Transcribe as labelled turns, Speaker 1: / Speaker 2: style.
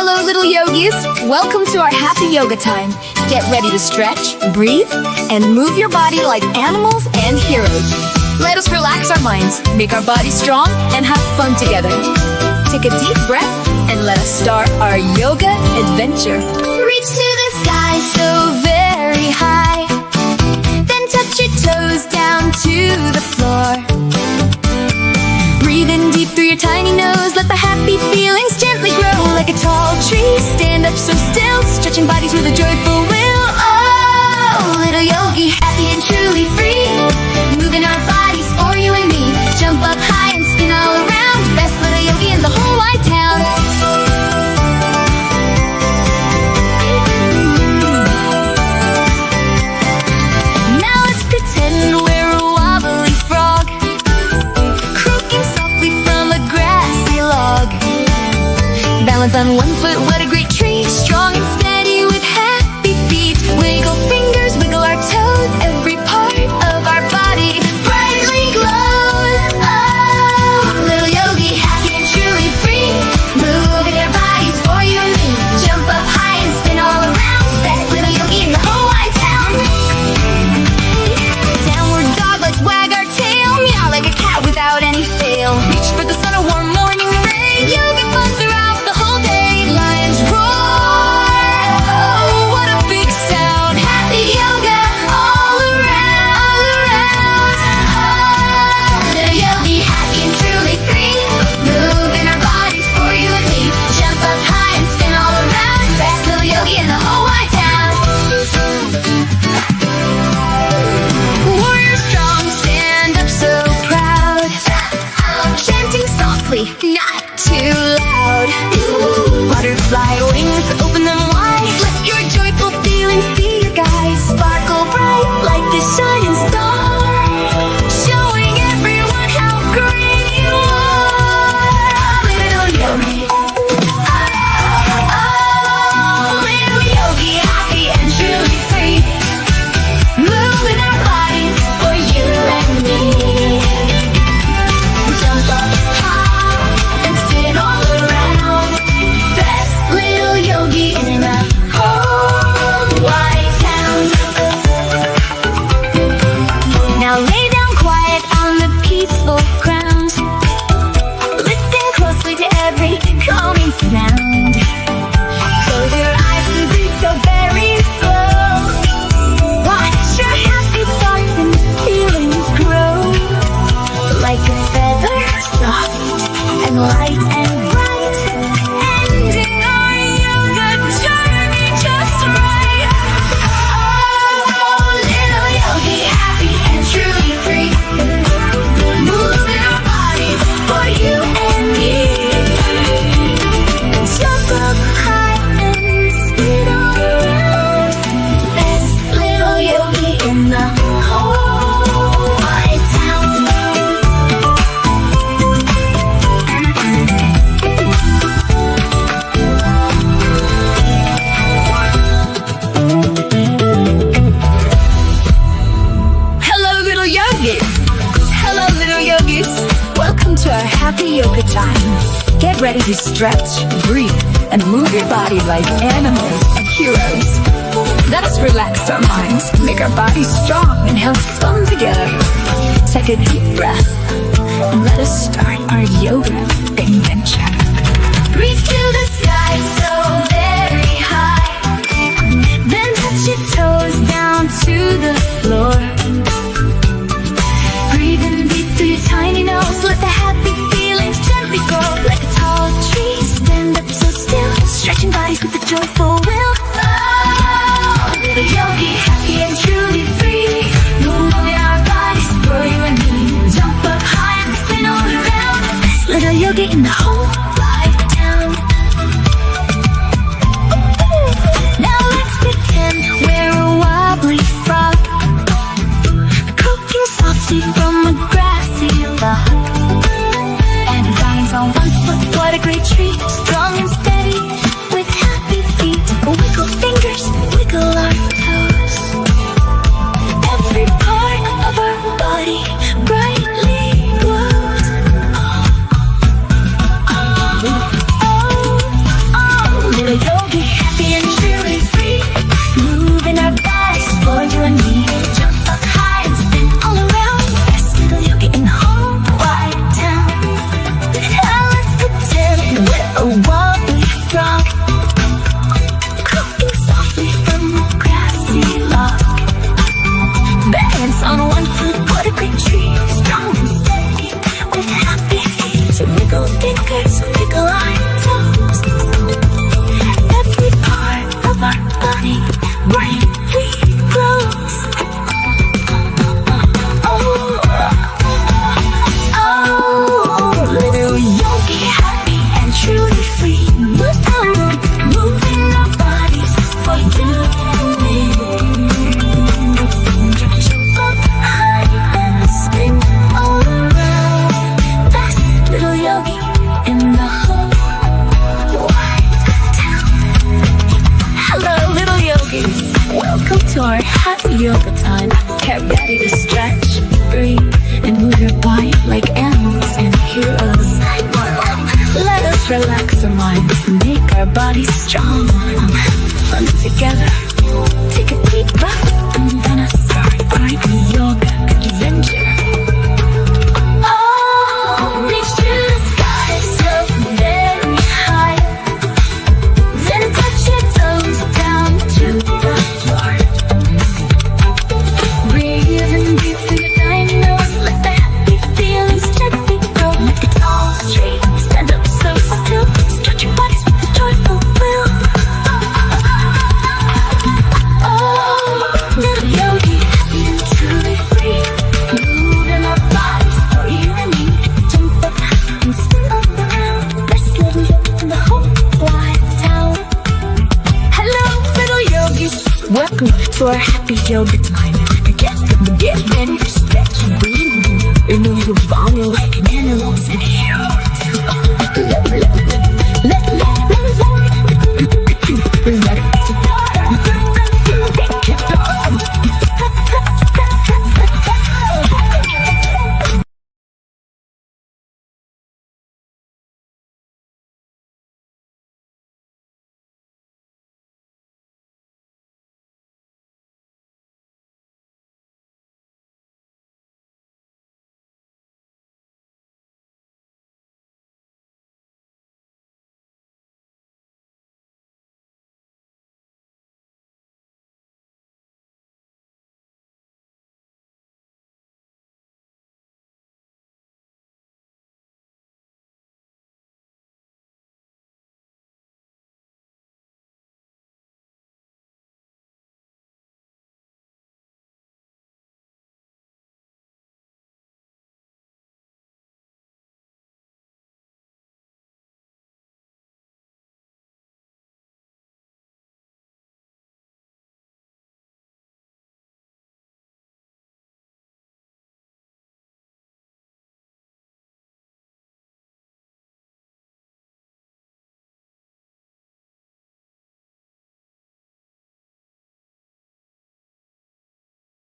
Speaker 1: Hello, little yogis. Welcome to our happy yoga time. Get ready to stretch, breathe, and move your body like animals and heroes. Let us relax our minds, make our bodies strong, and have fun together. Take a deep breath and let us start our yoga adventure. Reach to the sky so very high. Then touch your toes down to the floor. Breathe in deep through your tiny nose. Let the happy feelings gently grow. Like a tall tree, stand up so still, stretching bodies with a joyful will. Oh, little yogi, happy and truly free, moving our bodies for you and me. Jump up high and spin all around. Best little yogi in the whole wide town. Now let's pretend we're a wobbly frog, croaking softly from a grassy log. Balance on one foot, what a great treat. Strong and steady with happy feet. Wiggle fingers, wiggle our toes. Every part of our body brightly glows. Oh, little yogi, happy and truly free, moving our bodies for you and me. Jump up high and spin all around. Best little yogi in the whole wide town. Downward dog, let's wag our tail. Meow like a cat without any fail. Reach for the sun, a warm morning ray. Yoga fun throughout the whole day. Lions roar, oh, what a big sound. Happy yoga all around. Oh, little yogi, happy and truly free, moving our bodies for you and me. Jump up high and spin all around. Best little yogi in the whole wide town. Warrior strong, stand up so proud, chanting softly, not too loud. Butterfly wings, open them wide. Let your joyful feelings be your guide. Sparkle bright like the shining star, showing everyone how great you are. Little yogi, oh, little yogi, happy and truly free, moving our bodies for you and me. Jump up high and spin all around. Best little yogi in the whole wide town. Now lay down quiet on the peaceful ground. Listen closely to every calming sound. Close your eyes and breathe so very slow. Watch your happy thoughts and feelings grow. Like a feather, soft and light and bright, ending our yoga journey just right. Oh, little yogi, happy and truly free, moving our bodies for you and me. Jump up high and spin all around. Best little yogi in the whole wide town. Hello, little yogis. Hello, little yogis. Welcome to our happy yoga time. Get ready to stretch, breathe, and move your body like animals and heroes. Let us relax our minds, make our bodies strong, and have fun together. Take a deep breath and let us start our yoga adventure. Reach to the sky so very high. Then touch your toes down to the floor. Breathe in deep through your tiny nose. Let the happy feelings gently grow. Like a tall tree, stand up so still, stretching bodies with a joyful will. Oh, little yogi, happy and truly free, moving our bodies for you and me. Jump up high and spin all around. Best little yogi in the whole wide town. bubbly frog, croaking softly from a grassy log. Balance on one foot, what a great tree, strong and steady with happy feet. So wiggle fingers, wiggle our toes. Every part of our body brightly glows. Oh, little yogi, happy and truly free. Moving our bodies for you and me. Jump up high and spin all around. Best little yogi in the whole wide town. Hello, little yogis. Welcome to our happy yoga time. Get ready to stretch, breathe, and move your body like animals and heroes. Let us relax our minds and make our bodies strong. Fun together. Take a deep breath and then I start our yoga adventure. Oh, reach to the sky so very high. Then touch your toes down to the floor. Breathe and breathe through your tiny nose. Let the happy feelings gently grow. Make it all straight. Stand up so still. Stretch your bodies with a joyful will. Oh, little yogi, happy and truly free. Moving our bodies for you and me. Jump up and spin all around. Best little yogi in the whole wide town. Hello, little yogis. Welcome to our happy yoga time. Get ready to stretch and breathe. Remove your body like an animal and heroes.